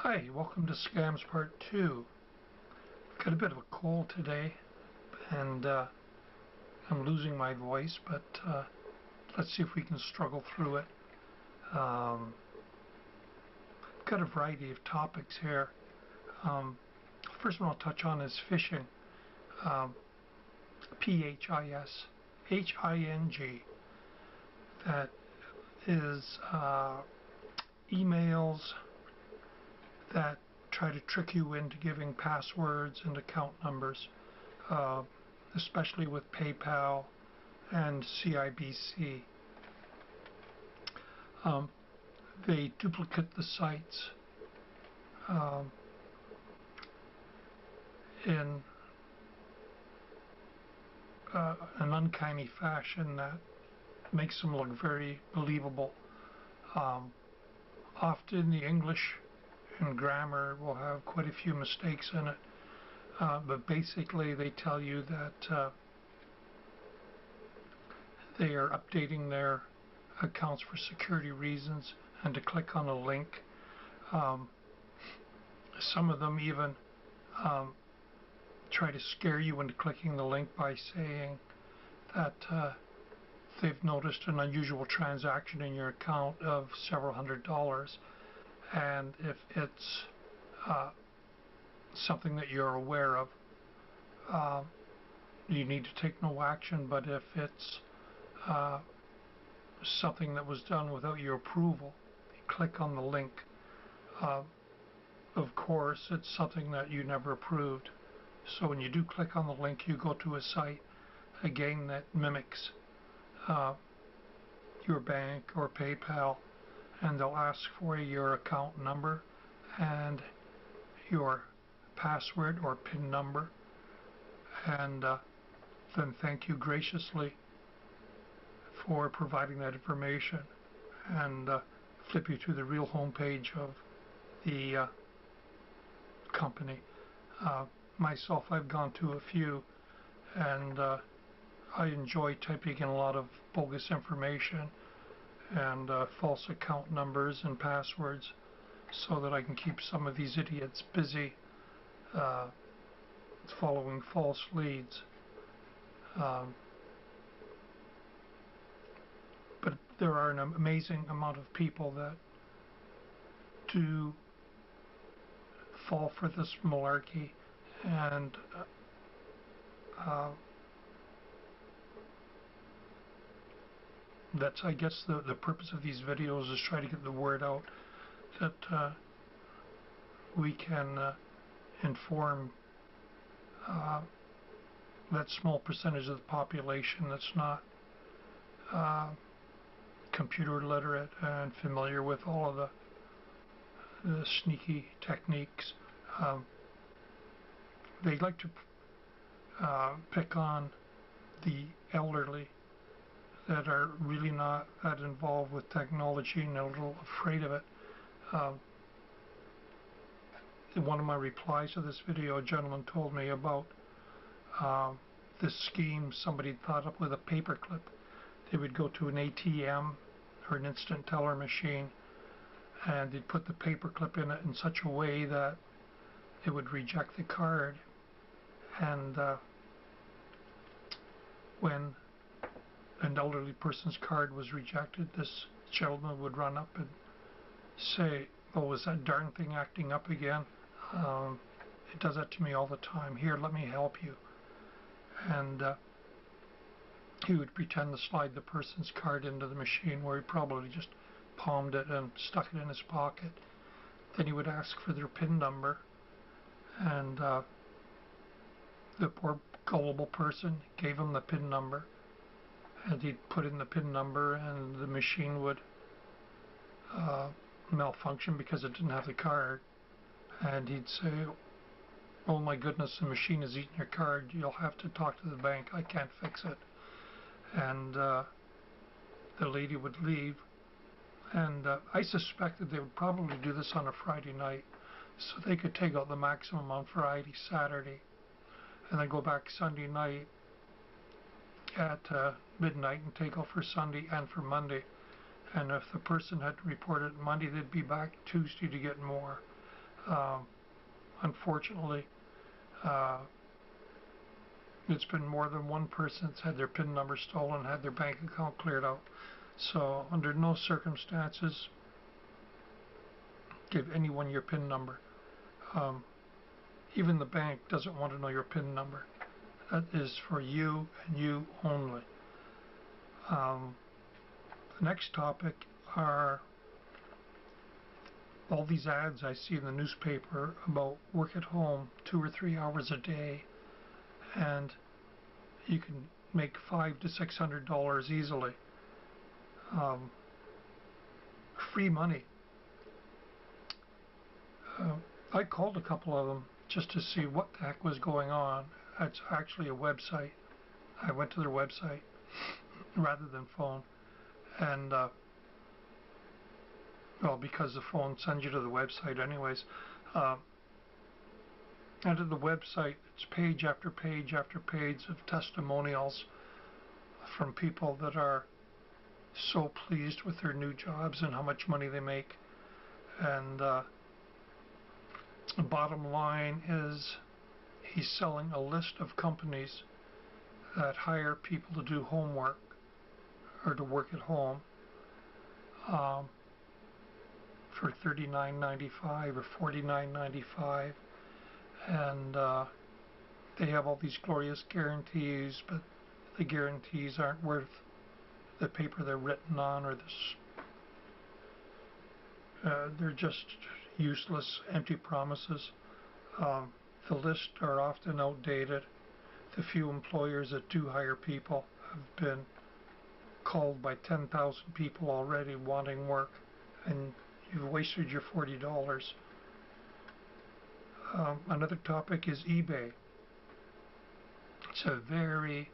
Hi, welcome to Scams Part 2. I've got a bit of a cold today, and I'm losing my voice, but let's see if we can struggle through it. I've got a variety of topics here. First one I'll touch on is phishing. P-H-I-S-H-I-N-G. That is emails that try to trick you into giving passwords and account numbers, especially with PayPal and CIBC. They duplicate the sites in an uncanny fashion that makes them look very believable. Often the English and grammar will have quite a few mistakes in it, but basically they tell you that they are updating their accounts for security reasons and to click on a link. Some of them even try to scare you into clicking the link by saying that they've noticed an unusual transaction in your account of several $100s, and if it's something that you're aware of, you need to take no action. But if it's something that was done without your approval, you click on the link. Of course, it's something that you never approved. So when you do click on the link, you go to a site, again, that mimics your bank or PayPal, and they'll ask for your account number and your password or PIN number, and then thank you graciously for providing that information, and flip you to the real home page of the company. Myself, I've gone to a few, and I enjoy typing in a lot of bogus information and false account numbers and passwords so that I can keep some of these idiots busy following false leads. But there are an amazing amount of people that do fall for this malarkey, and that's, I guess, the purpose of these videos, is try to get the word out that we can inform that small percentage of the population that's not computer literate and familiar with all of the sneaky techniques. They like to pick on the elderly that are really not that involved with technology and a little afraid of it. In one of my replies to this video, a gentleman told me about this scheme somebody thought up with a paperclip. They would go to an ATM or an instant teller machine, and they'd put the paperclip in it in such a way that it would reject the card, and when an elderly person's card was rejected, this gentleman would run up and say, "Oh, is that darn thing acting up again? It does that to me all the time. Here, let me help you." And he would pretend to slide the person's card into the machine, where he probably just palmed it and stuck it in his pocket. Then he would ask for their PIN number, and the poor gullible person gave him the PIN number, and he'd put in the PIN number, and the machine would malfunction because it didn't have the card, and he'd say, "Oh my goodness, the machine has eaten your card. You'll have to talk to the bank. I can't fix it." And the lady would leave, and I suspected they would probably do this on a Friday night so they could take out the maximum on Friday, Saturday, and then go back Sunday night at midnight and take out for Sunday and for Monday. And if the person had reported Monday, they'd be back Tuesday to get more. Um, Unfortunately, uh, it's been more than one person that's had their PIN number stolen, had their bank account cleared out. So under no circumstances give anyone your PIN number. Um, Even the bank doesn't want to know your PIN number. That is for you and you only. The next topic are all these ads I see in the newspaper about work at home 2 or 3 hours a day, and you can make $500 to $600 easily. Free money. I called a couple of them just to see what the heck was going on. It's actually a website. I went to their website rather than phone, and well, because the phone sends you to the website anyways. And at the website, it's page after page after page of testimonials from people that are so pleased with their new jobs and how much money they make. And the bottom line is he's selling a list of companies that hire people to do homework or to work at home for $39.95 or $49.95, and they have all these glorious guarantees, but the guarantees aren't worth the paper they're written on, or they're just useless, empty promises. The lists are often outdated. The few employers that do hire people have been called by 10,000 people already wanting work, and you've wasted your $40. Another topic is eBay. It's a very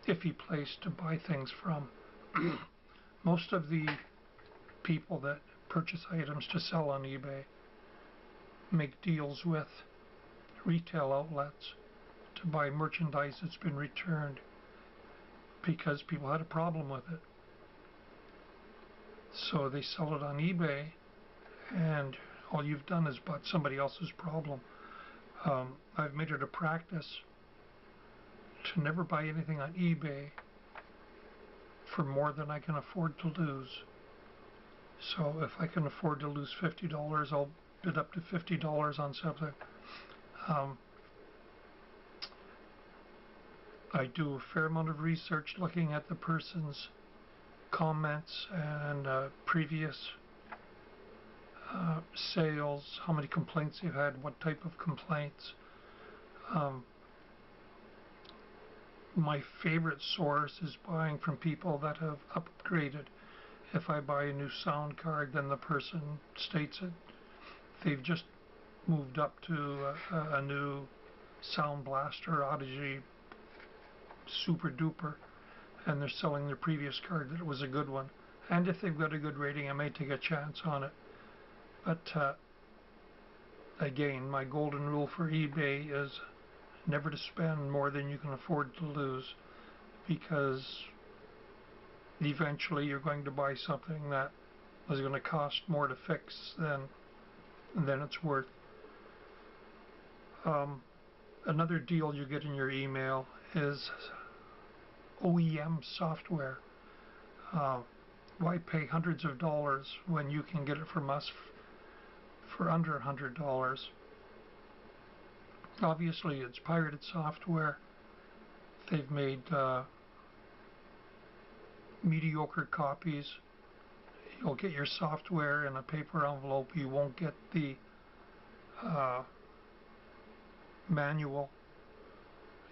iffy place to buy things from. Most of the people that purchase items to sell on eBay make deals with retail outlets to buy merchandise that's been returned because people had a problem with it. So they sell it on eBay, and all you've done is bought somebody else's problem. I've made it a practice to never buy anything on eBay for more than I can afford to lose. So if I can afford to lose $50, I'll bid up to $50 on something. I do a fair amount of research looking at the person's comments and previous sales, how many complaints they've had, what type of complaints. My favorite source is buying from people that have upgraded. If I buy a new sound card, then the person states it. They've just moved up to a new Sound Blaster Audigy Super Duper, and they're selling their previous card that it was a good one. And if they've got a good rating, I may take a chance on it. But again, my golden rule for eBay is never to spend more than you can afford to lose, because eventually you're going to buy something that is going to cost more to fix than it's worth. Another deal you get in your email is OEM software. Why pay hundreds of dollars when you can get it from us for under $100? Obviously, it's pirated software. They've made mediocre copies. You'll get your software in a paper envelope. You won't get the manual.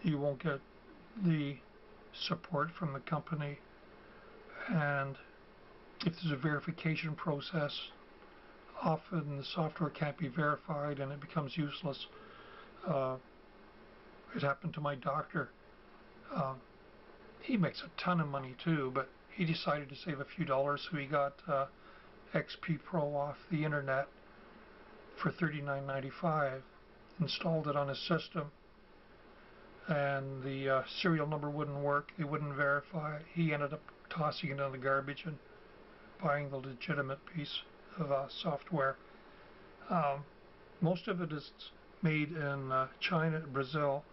You won't get the support from the company. And if there's a verification process, often the software can't be verified and it becomes useless. It happened to my doctor. He makes a ton of money too, but he decided to save a few dollars, so he got XP Pro off the internet for $39.95, installed it on his system, and the serial number wouldn't work. They wouldn't verify. He ended up tossing it in the garbage and buying the legitimate piece. of software. Most of it is made in China, Brazil,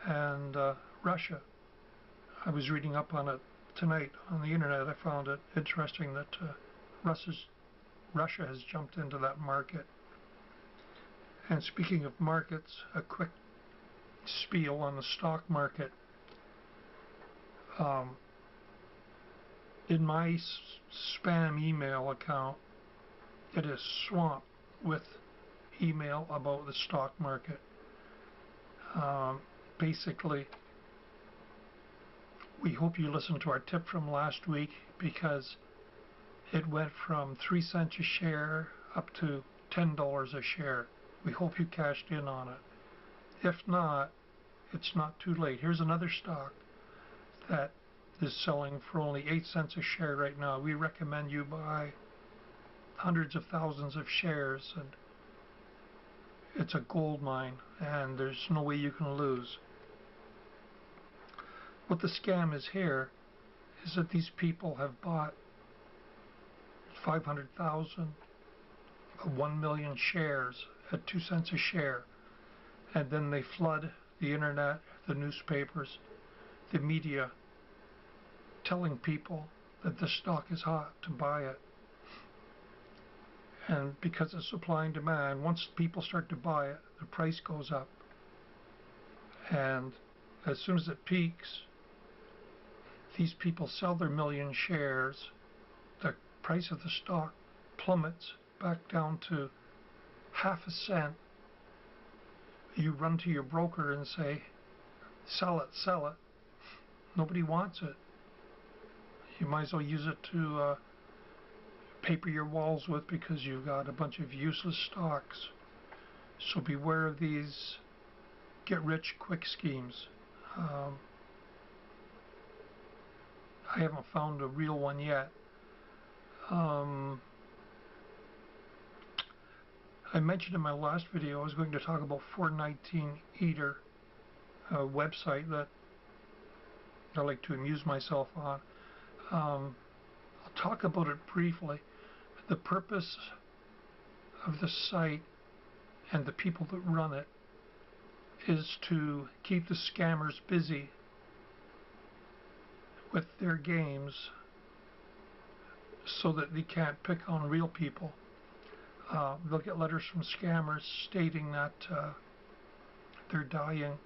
and Russia. I was reading up on it tonight on the internet. I found it interesting that Russia has jumped into that market. And speaking of markets, a quick spiel on the stock market. In my spam email account, it is swamped with email about the stock market. Basically, we hope you listened to our tip from last week, because it went from 3 cents a share up to $10 a share. We hope you cashed in on it. If not, it's not too late. Here's another stock that is selling for only 8 cents a share right now. We recommend you buy hundreds of thousands of shares, and it's a gold mine, and there's no way you can lose. What the scam is here is that these people have bought 500,000, 1 million shares at 2 cents a share, and then they flood the internet, the newspapers, the media, telling people that this stock is hot to buy it. And because of supply and demand, once people start to buy it, the price goes up. And as soon as it peaks, these people sell their million shares, the price of the stock plummets back down to half a cent. You run to your broker and say, sell it, sell it. Nobody wants it. You might as well use it to paper your walls with, because you've got a bunch of useless stocks. So beware of these get-rich-quick schemes. I haven't found a real one yet. I mentioned in my last video I was going to talk about 419 Eater, a website that I like to amuse myself on. I'll talk about it briefly. The purpose of the site and the people that run it is to keep the scammers busy with their games so that they can't pick on real people. They'll get letters from scammers stating that they're dying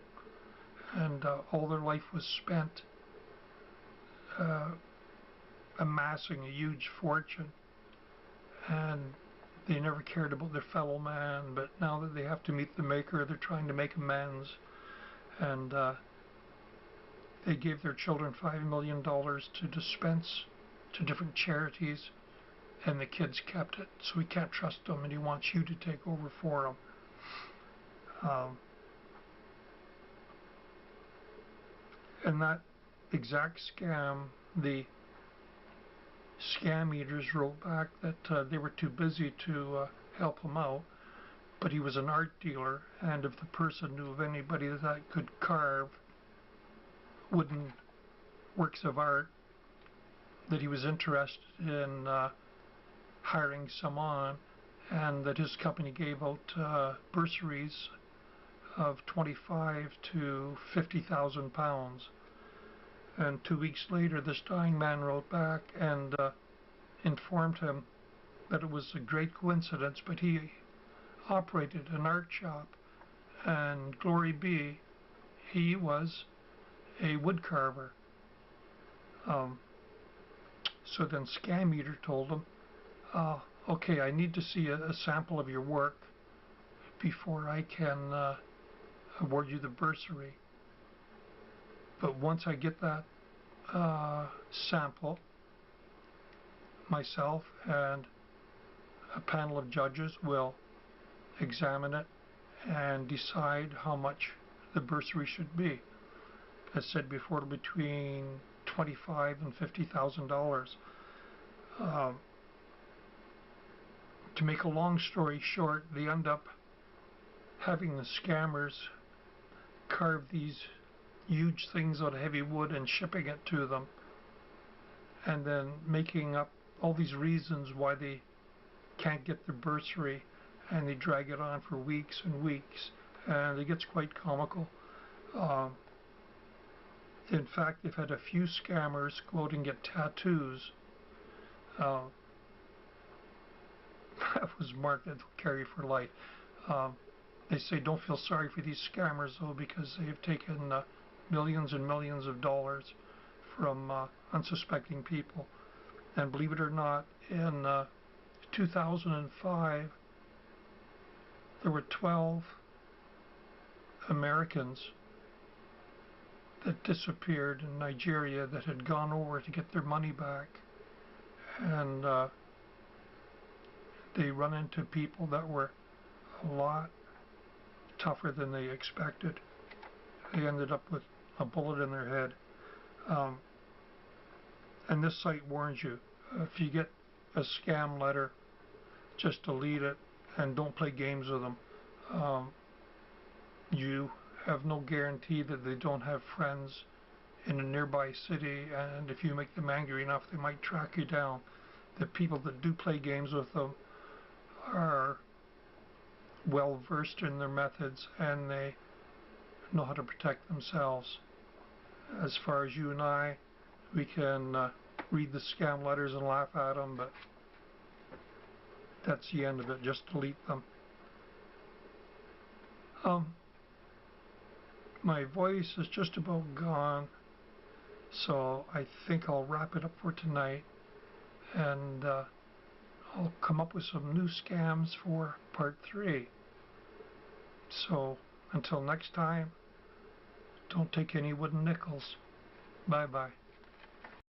and all their life was spent amassing a huge fortune, and they never cared about their fellow man, but now that they have to meet the maker, they're trying to make amends. And they gave their children $5 million to dispense to different charities, and the kids kept it, so he can't trust them, and he wants you to take over for him. And that exact scam, the scam eaters wrote back that they were too busy to help him out, but he was an art dealer, and if the person knew of anybody that could carve wooden works of art, that he was interested in hiring some on, and that his company gave out bursaries of 25 to 50,000 pounds. And 2 weeks later, this dying man wrote back and informed him that it was a great coincidence, but he operated an art shop, and glory be, he was a wood carver. So then Scam Eater told him, okay, I need to see a sample of your work before I can award you the bursary. But once I get that sample, myself and a panel of judges will examine it and decide how much the bursary should be. As said before, between $25,000 and $50,000. To make a long story short, they end up having the scammers carve these huge things out of heavy wood and shipping it to them, and then making up all these reasons why they can't get their bursary, and they drag it on for weeks and weeks, and it gets quite comical. In fact, they've had a few scammers go out and get tattoos that was marked that they'll carry for life. They say don't feel sorry for these scammers though, because they've taken millions and millions of dollars from unsuspecting people. And believe it or not, in 2005 there were 12 Americans that disappeared in Nigeria that had gone over to get their money back, and they run into people that were a lot tougher than they expected. They ended up with a bullet in their head. And this site warns you, if you get a scam letter, just delete it and don't play games with them. You have no guarantee that they don't have friends in a nearby city, and if you make them angry enough, they might track you down. The people that do play games with them are well versed in their methods, and they know how to protect themselves. As far as you and I, we can read the scam letters and laugh at them, but that's the end of it. Just delete them. My voice is just about gone, so I think I'll wrap it up for tonight, and I'll come up with some new scams for part 3. So until next time, don't take any wooden nickels. Bye bye.